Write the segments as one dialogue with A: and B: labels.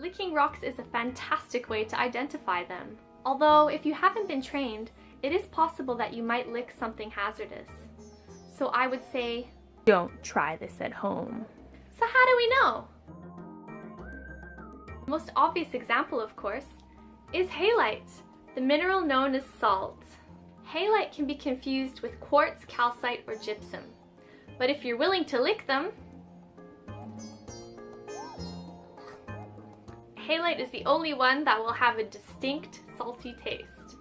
A: Licking rocks is a fantastic way to identify them. Although, if you haven't been trained, it is possible that you might lick something hazardous. So I would say, don't try this at home. So how do we know? The most obvious example, of course, is halite, the mineral known as salt. Halite can be confused with quartz, calcite, or gypsum. But if you're willing to lick them, halite is the only one that will have a distinct salty taste.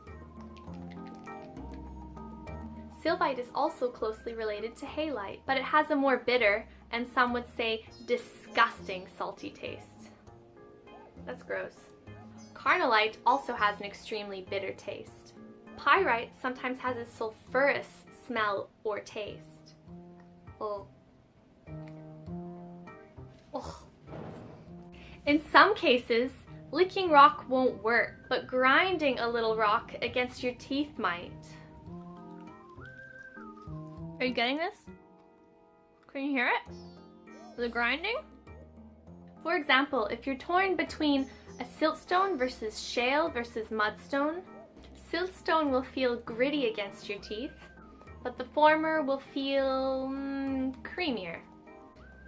A: Sylvite is also closely related to halite, but it has a more bitter, and some would say disgusting, salty taste. That's gross. Carnallite also has an extremely bitter taste. Pyrite sometimes has a sulfurous smell or taste. Oh. Oh. In some cases, licking rock won't work, but grinding a little rock against your teeth might. Are you getting this? Can you hear it? The grinding? For example, if you're torn between a siltstone versus shale versus mudstone, siltstone will feel gritty against your teeth, but the former will feel creamier.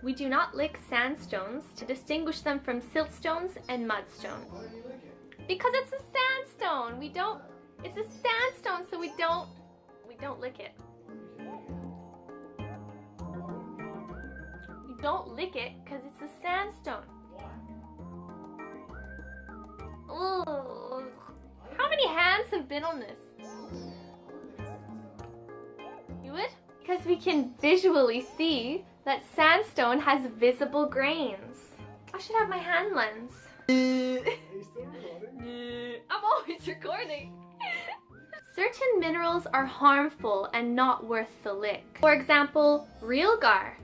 A: We do not lick sandstones to distinguish them from siltstones and mudstone.
B: Why do you lick it?
A: Because it's a sandstone. It's a sandstone, so we don't lick it. You don't lick it because it's a sandstone. Ugh. How many hands have been on this? You would? Because we can visually see that sandstone has visible grains. I should have my hand lens.
B: Are you still recording?
A: I'm always recording. Certain minerals are harmful and not worth the lick. For example, realgar.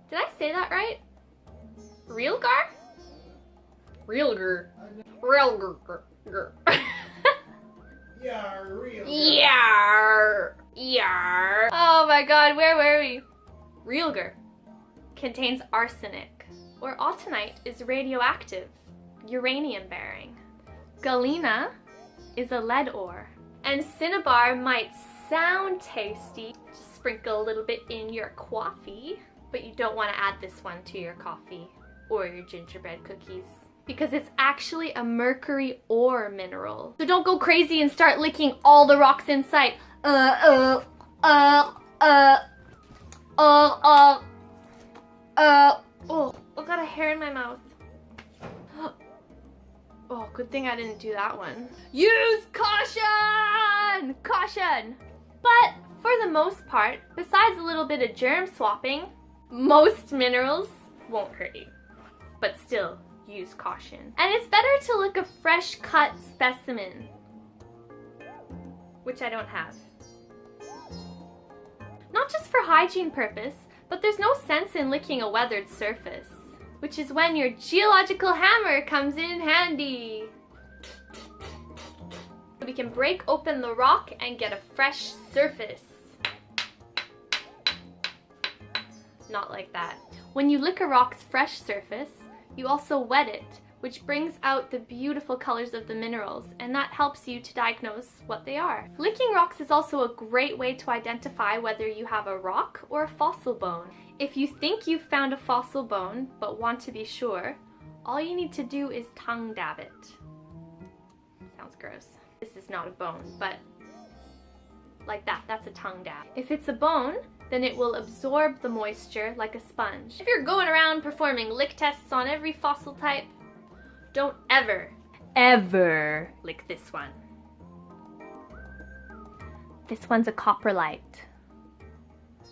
A: Did I say that right? Realgar? Realgar. Realgar.
B: Yeah, real.
A: Yar. Yar. Oh my god, where were we? Realgar contains arsenic, or autunite is radioactive, uranium bearing. Galena is a lead ore, and cinnabar might sound tasty. Just sprinkle a little bit in your coffee, but you don't want to add this one to your coffee or your gingerbread cookies, because it's actually a mercury ore mineral. So don't go crazy and start licking all the rocks in sight. Oh, I got a hair in my mouth. Oh, good thing I didn't do that one. Use caution! Caution! But for the most part, besides a little bit of germ swapping, most minerals won't hurt you. But still, use caution. And it's better to lick a fresh cut specimen, which I don't have. Not just for hygiene purpose, but there's no sense in licking a weathered surface, which is when your geological hammer comes in handy. We can break open the rock and get a fresh surface. Not like that. When you lick a rock's fresh surface, you also wet it, which brings out the beautiful colors of the minerals, and that helps you to diagnose what they are. Licking rocks is also a great way to identify whether you have a rock or a fossil bone. If you think you've found a fossil bone, but want to be sure, all you need to do is tongue dab it. Sounds gross. This is not a bone, but like that, that's a tongue dab. If it's a bone, then it will absorb the moisture like a sponge. If you're going around performing lick tests on every fossil type, don't ever lick this one. This one's a coprolite.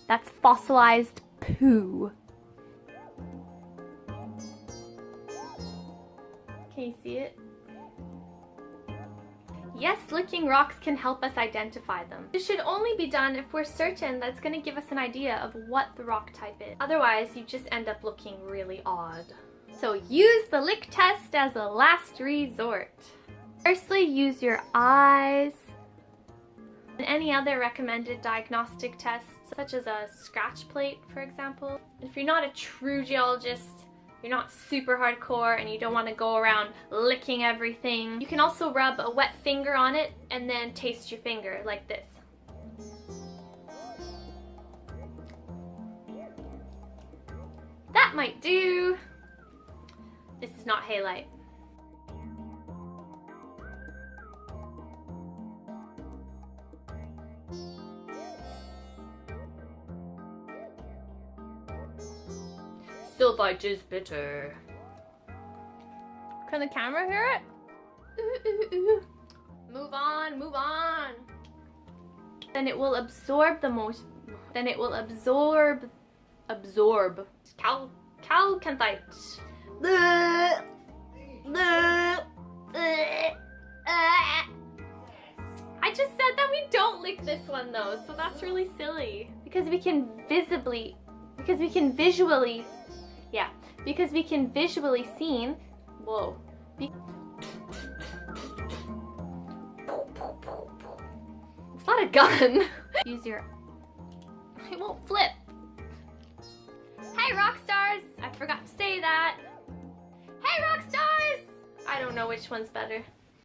A: That's fossilized poo. Can you see it? Yes, licking rocks can help us identify them. This should only be done if we're certain that it's going to give us an idea of what the rock type is. Otherwise, you just end up looking really odd. So use the lick test as a last resort. Firstly, use your eyes and any other recommended diagnostic tests, such as a scratch plate, for example. If you're not a true geologist, you're not super hardcore and you don't want to go around licking everything. You can also rub a wet finger on it and then taste your finger like this. That might do. This is not halite. Silvite is bitter. Can the camera hear it? Ooh, ooh, ooh. Move on, move on. Then it will absorb the most. Then it will absorb calcanthite. I just said that we don't lick this one though, so that's really silly. Because we can visually see. Whoa. It's not a gun. Use your. It won't flip. Hey, rock stars! I forgot to say that. Hey, rock stars! I don't know which one's better.